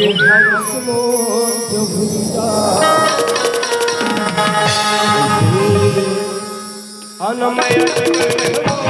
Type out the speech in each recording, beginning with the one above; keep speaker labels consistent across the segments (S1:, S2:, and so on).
S1: होगे हंसलो जो भूता अनमय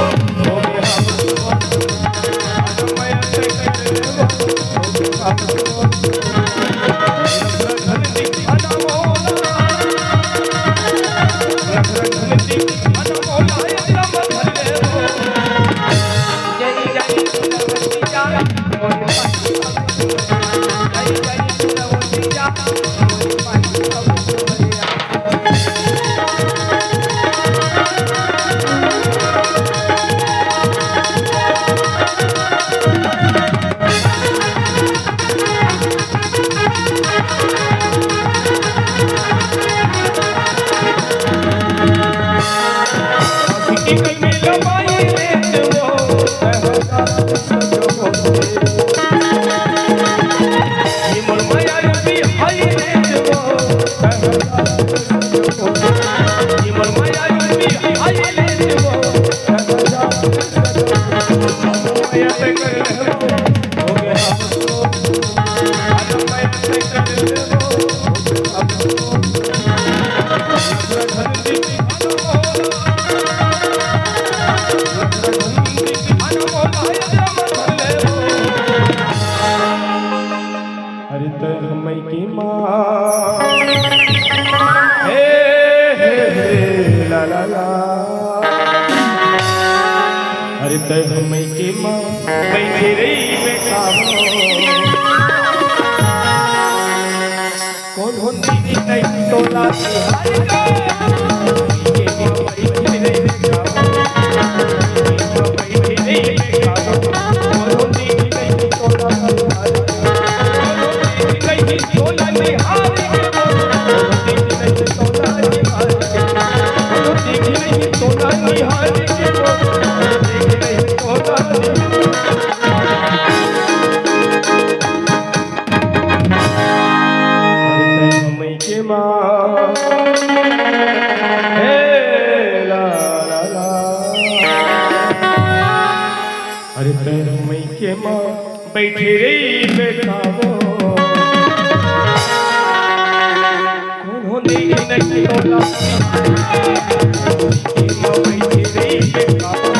S1: अरे तय हमें के माँ बैठे रही बेकारो कौन होती नहीं तोला के माँ बैठे रही बेकारो बैठे रही बेकारो कौन होती नहीं तोला नहीं तोला निहार के होती नहीं तोला निहार के होती नहीं तोला निहार के अरे पैर मई के माँ बैठे रही बेटावो कौन होने की नहीं तोला माँ बैठे रही बेटावो